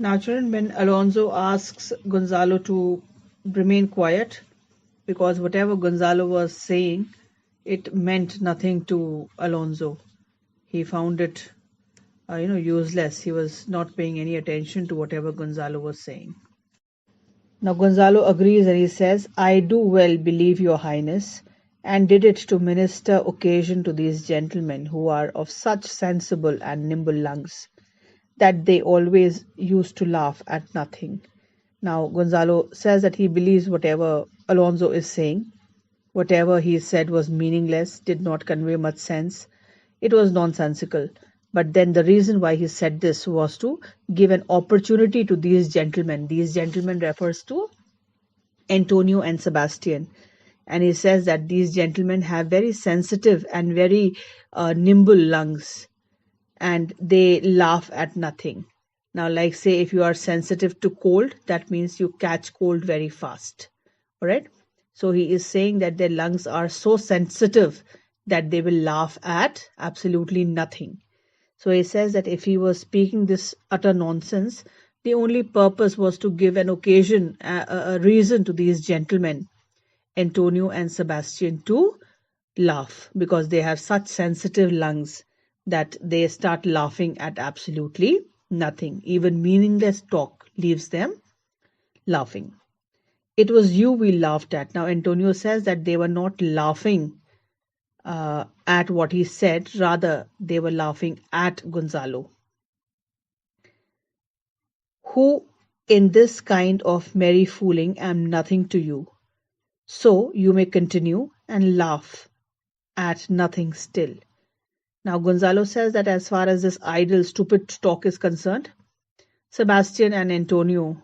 Now, children, when Alonso asks Gonzalo to remain quiet, because whatever Gonzalo was saying, it meant nothing to Alonso. He found it, useless. He was not paying any attention to whatever Gonzalo was saying. Now Gonzalo agrees and he says, I do well believe your highness, and did it to minister occasion to these gentlemen who are of such sensible and nimble lungs, that they always used to laugh at nothing. Now Gonzalo says that he believes whatever Alonso is saying. Whatever he said was meaningless, did not convey much sense. It was nonsensical. But then the reason why he said this was to give an opportunity to these gentlemen. These gentlemen refers to Antonio and Sebastian. And he says that these gentlemen have very sensitive and very nimble lungs, and they laugh at nothing. Now, like say, if you are sensitive to cold, that means you catch cold very fast. All right. So he is saying that their lungs are so sensitive that they will laugh at absolutely nothing. So he says that if he was speaking this utter nonsense, the only purpose was to give an occasion, a reason to these gentlemen, Antonio and Sebastian, to laugh, because they have such sensitive lungs that they start laughing at absolutely nothing. Even meaningless talk leaves them laughing. It was you we laughed at. Now, Antonio says that they were not laughing at what he said, rather, they were laughing at Gonzalo, who in this kind of merry fooling am nothing to you. So you may continue and laugh at nothing still. Now, Gonzalo says that as far as this idle, stupid talk is concerned, Sebastian and Antonio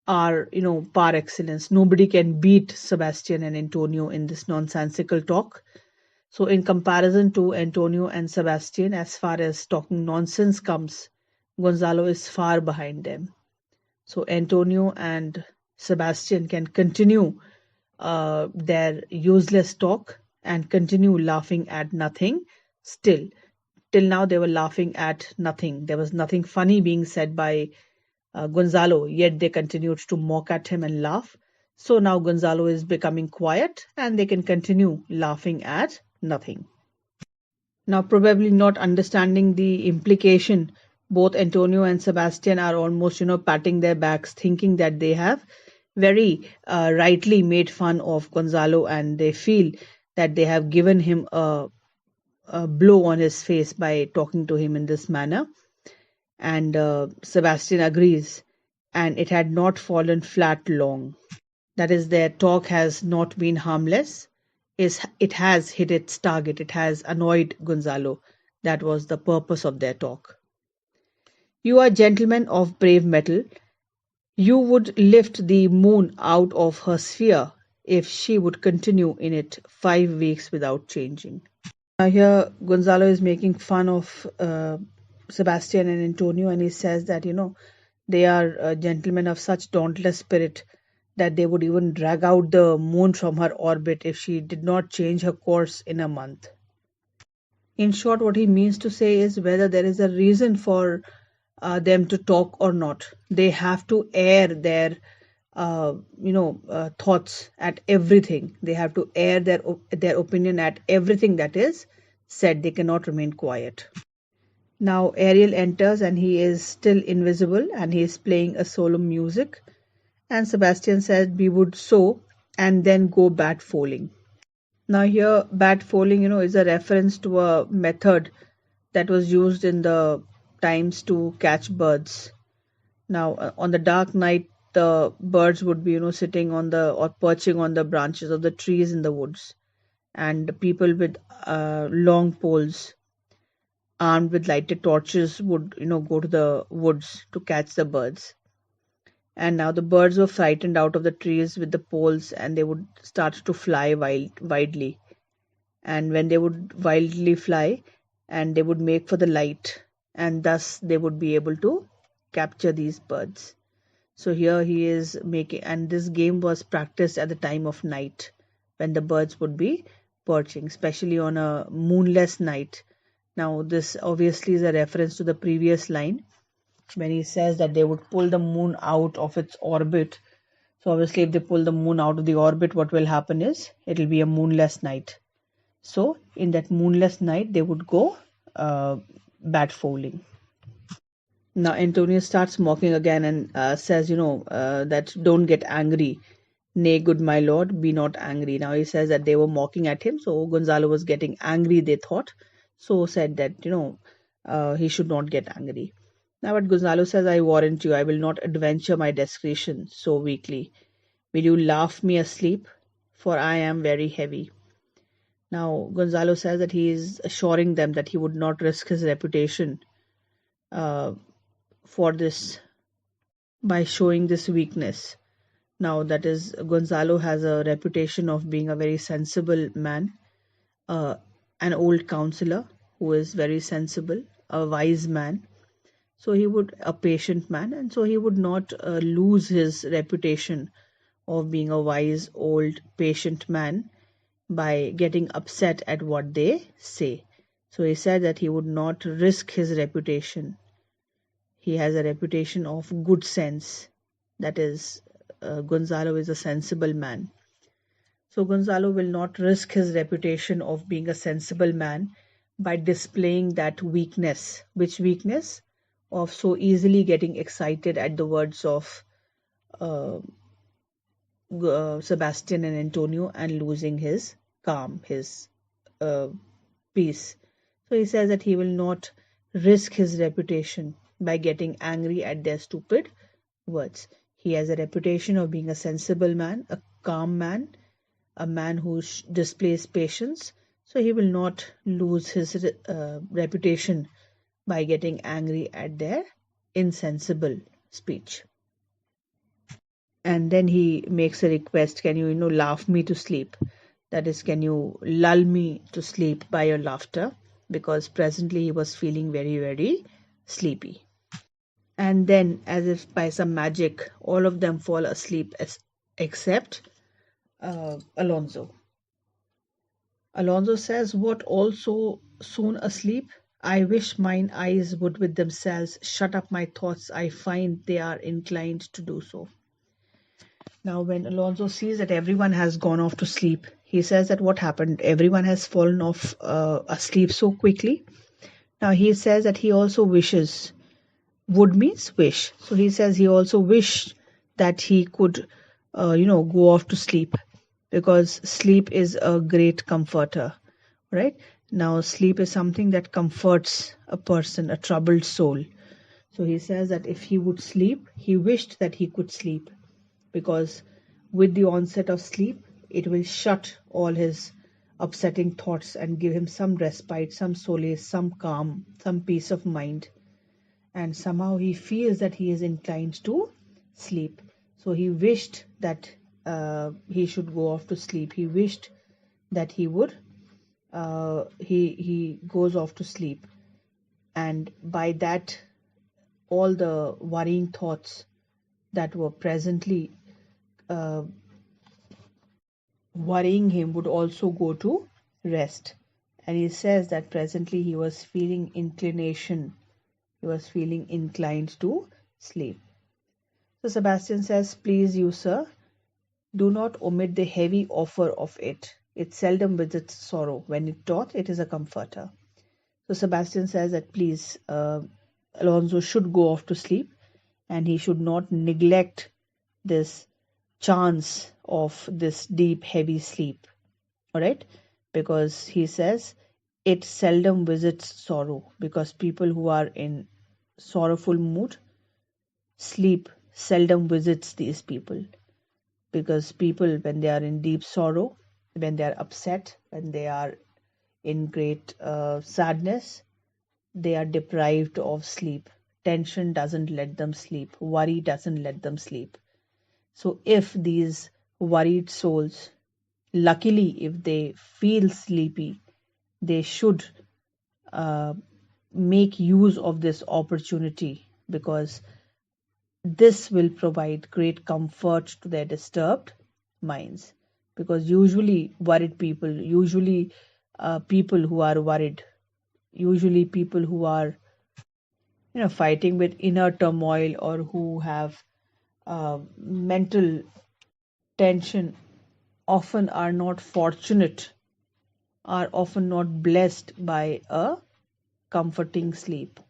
are, par excellence. Nobody can beat Sebastian and Antonio in this nonsensical talk. So, in comparison to Antonio and Sebastian, as far as talking nonsense comes, Gonzalo is far behind them. So, Antonio and Sebastian can continue their useless talk and continue laughing at nothing still. Till now, they were laughing at nothing. There was nothing funny being said by Gonzalo, yet they continued to mock at him and laugh. So now Gonzalo is becoming quiet and they can continue laughing at nothing. Now, probably not understanding the implication, both Antonio and Sebastian are almost, patting their backs, thinking that they have very rightly made fun of Gonzalo, and they feel that they have given him a blow on his face by talking to him in this manner. And Sebastian agrees, and it had not fallen flat long. That is, their talk has not been harmless. It has hit its target. It has annoyed Gonzalo. That was the purpose of their talk. You are gentlemen of brave metal. You would lift the moon out of her sphere if she would continue in it 5 weeks without changing. Now here Gonzalo is making fun of Sebastian and Antonio, and he says that they are gentlemen of such dauntless spirit that they would even drag out the moon from her orbit if she did not change her course in a month. In short, what he means to say is whether there is a reason for them to talk or not, they have to air their thoughts at everything. They have to air their opinion at everything that is said. They cannot remain quiet. Now Ariel enters and he is still invisible and he is playing a solemn music. And Sebastian said we would sow and then go bat foaling. Now here bat foaling, is a reference to a method that was used in the times to catch birds. Now on the dark night, the birds would be, sitting on or perching on the branches of the trees in the woods, and people with long poles armed with lighted torches would, go to the woods to catch the birds. And now the birds were frightened out of the trees with the poles, and they would start to fly wildly. And when they would wildly fly, and they would make for the light, and thus they would be able to capture these birds. So here he is making, and this game was practiced at the time of night when the birds would be perching, especially on a moonless night. Now this obviously is a reference to the previous line. when he says that they would pull the moon out of its orbit. So obviously, if they pull the moon out of the orbit, what will happen is it'll be a moonless night. So in that moonless night, they would go bat fouling. Now Antonio starts mocking again and says, that don't get angry. Nay, good my lord, be not angry. Now he says that they were mocking at him, so Gonzalo was getting angry, they thought. So said that, he should not get angry. Now, but Gonzalo says, I warrant you, I will not adventure my discretion so weakly. Will you laugh me asleep? For I am very heavy. Now, Gonzalo says that he is assuring them that he would not risk his reputation uh, for this by showing this weakness. Now, that is, Gonzalo has a reputation of being a very sensible man, uh, an old counselor who is very sensible, a wise man. So he would, a patient man, and so he would not lose his reputation of being a wise, old, patient man by getting upset at what they say. So he said that he would not risk his reputation. He has a reputation of good sense. That is, Gonzalo is a sensible man. So Gonzalo will not risk his reputation of being a sensible man by displaying that weakness. Which weakness? Of so easily getting excited at the words of uh, Sebastian and Antonio and losing his calm, his uh, peace. So he says that he will not risk his reputation by getting angry at their stupid words. He has a reputation of being a sensible man, a calm man, a man who displays patience. So he will not lose his reputation by getting angry at their insensible speech. And then he makes a request, can you, laugh me to sleep? That is, can you lull me to sleep by your laughter? Because presently he was feeling very, very sleepy. And then, as if by some magic, all of them fall asleep except Alonso. Alonso says, what, also soon asleep? I wish mine eyes would with themselves shut up my thoughts. I find they are inclined to do so. Now, when Alonso sees that everyone has gone off to sleep, he says that what happened? Everyone has fallen off asleep so quickly. Now, he says that he also wishes. Would means wish. So he says he also wished that he could, go off to sleep, because sleep is a great comforter, right? Now, sleep is something that comforts a person, a troubled soul. So he says that if he would sleep, he wished that he could sleep, because with the onset of sleep, it will shut all his upsetting thoughts and give him some respite, some solace, some calm, some peace of mind. And somehow he feels that he is inclined to sleep. So he wished that he should go off to sleep. He wished that he would, he goes off to sleep. And by that, all the worrying thoughts that were presently uh, worrying him would also go to rest. And he says that presently he was feeling inclination, he was feeling inclined to sleep. So Sebastian says, please you, sir, do not omit the heavy offer of it. It seldom visits sorrow. When it doth, it is a comforter. So Sebastian says that please, Alonso should go off to sleep, and he should not neglect this chance of this deep, heavy sleep. All right? Because he says it seldom visits sorrow, because people who are in sorrowful mood, sleep seldom visits these people. Because people, when they are in deep sorrow, when they are upset, when they are in great sadness, they are deprived of sleep. Tension doesn't let them sleep. Worry doesn't let them sleep. So if these worried souls, luckily, if they feel sleepy, they should uh, make use of this opportunity, because this will provide great comfort to their disturbed minds. Because usually worried people, usually people who are worried, usually people who are fighting with inner turmoil or who have mental tension often are not fortunate, are often not blessed by a comforting sleep.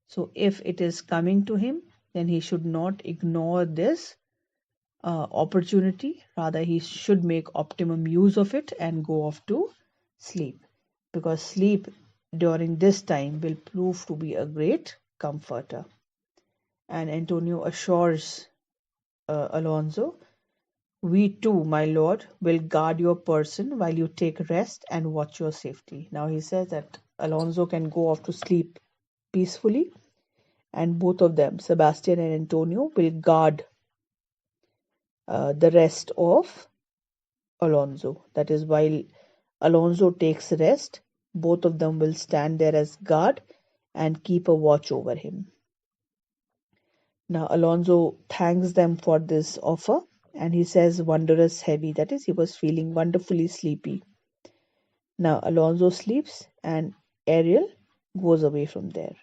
So if it is coming to him, then he should not ignore this opportunity. Rather, he should make optimum use of it and go off to sleep, because sleep during this time will prove to be a great comforter. And Antonio assures Alonso, "We too, my lord, will guard your person while you take rest and watch your safety." Now he says that Alonso can go off to sleep peacefully, and both of them, Sebastian and Antonio, will guard the rest of Alonso. That is, while Alonso takes rest, both of them will stand there as guard and keep a watch over him. Now Alonso thanks them for this offer, and he says wondrous heavy. That is, he was feeling wonderfully sleepy. Now Alonso sleeps and Ariel goes away from there.